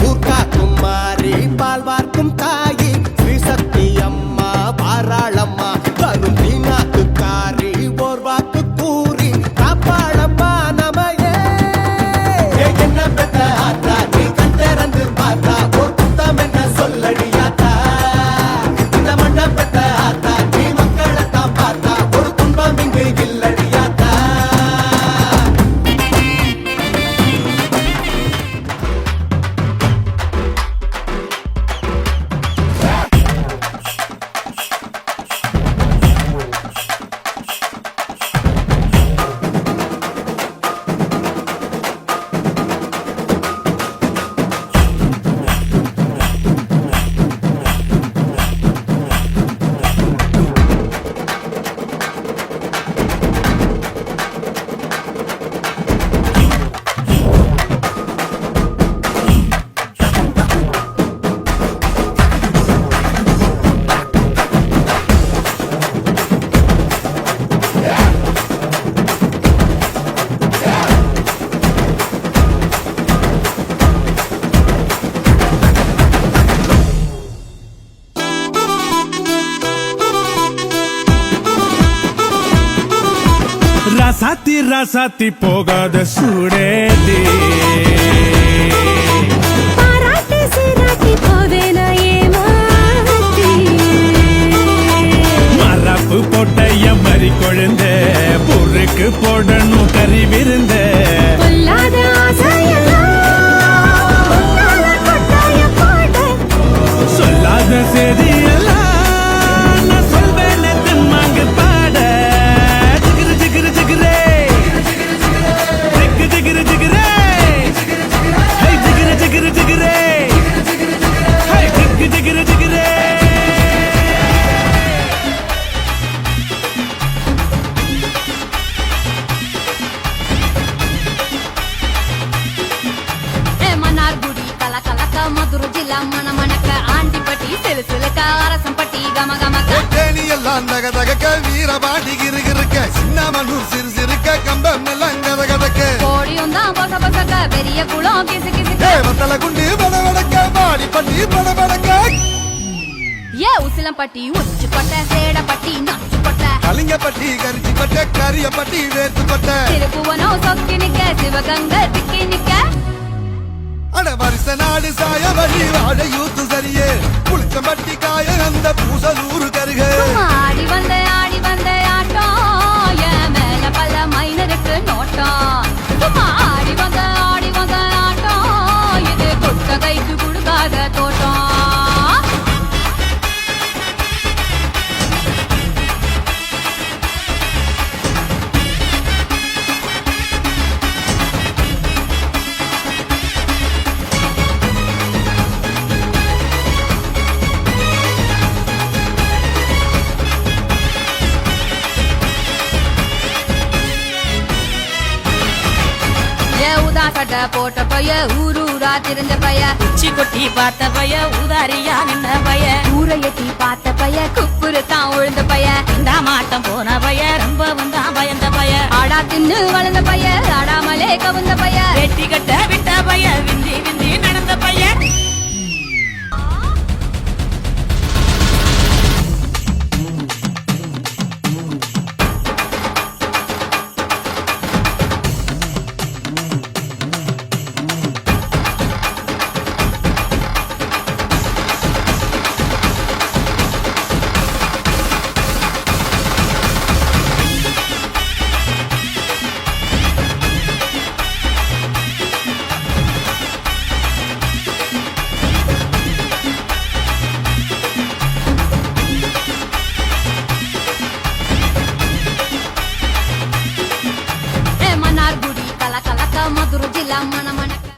ஊர்காக்கும் மாறி பால் வார்க்கும் தாயி ஸ்ரீ சக்தி அம்மா பாராளம்மா வரும் தீனாக்கு காரி ஓர் வாக்கு கூறி காப்பாளம்மா நமையே என்ன பெற்ற ஆத்தா நீ கண்டறந்து பார்த்தா ஒரு குத்தம் என்ன சொல்லடியாத்தா இந்த மண்ண பெற்ற ஆத்தா நீ மக்களை தான் பார்த்தா ஒரு துன்பம் இங்கு இல்லடியாத்தா ராசாத்தி ராசாத்தி போகாத சூடேதி பாராட்டி சீராட்டி போவேன ஏமாத்தி மரப்பு போட்ட எம்மறி கொழுந்த பொருக்கு போடணும் கறி விருந்த பொல்லாத ஆசையெல்லாம் உன்னால கொட்டாய போட சொல்லாத செய்தியெல்லாம் நான் சொல்வேன் தெம்மாங்கு பாட ஜிகிரு ஜிகிரு ஜிகிரே ஜிகு ஜிகிரு ஜிகிரே ஹை ஜிகிரு ஜிகிரு ஜிகிரே ஹை ஜிகு ஜிகிரு ஜிகிரே మన్నార్గుడి కల కలక మధుర జిల్లా మన మనక ఆంటిపట్టి సిలసిలక அரசம்பட்டி గమ గమక தேனி எல்லாம் தக தகக்க வீரபாண்டி கிருகிருக்க சின்னமனூர் சிறு சிறுக்க கம்பம் எல்லாம் கத கதக்க கோடியும் தான் பொச பொசக்க பெரிய குளம் கிசு கிசுக்க வத்தல குண்டு படபடக்க பாடி பட்டி படபடக்க ஏ உசிலம்பட்டி உச்சுப்பட்ட சேடப்பட்டி நச்சுப்பட்ட கலிங்கப்பட்டி கரிச்சி பட்ட கரியப்பட்டி வேர்த்து பட்ட திருப்புவனம் சொக்கி நிக்க சிவகங்கை திக்கி நிக்க அட வருஷ நாடு சாய வழி வாழ யூத்து சரியே புளிச்சம்பட்டி காய அந்த பூசலூரு கருக ஆடி வந்த ஆட்டம் என் மேல பல மைனருக்கு நோட்டம் சும்மா ஆடி வந்த ஆட்டம் இது கொட்ட கைக்கு கொடுக்காத தோட்டம் சட்டை போட்ட பைய ஊரூரா திரிஞ்ச பைய உச்சி கொட்டி பார்த்த பைய ஊதாரியா நின்ன பைய ஊரை எட்டி பார்த்த பைய குப்புரு தான் உழுந்த பைய இந்த மாட்டம் போன பைய ரொம்ப வந்தா பயந்த பைய ஆடா தின்னு வளர்ந்த பைய ஆடாமலே கவுந்த பைய வெட்டி கட்ட விட்ட பைய விந்தி விந்தி நடந்த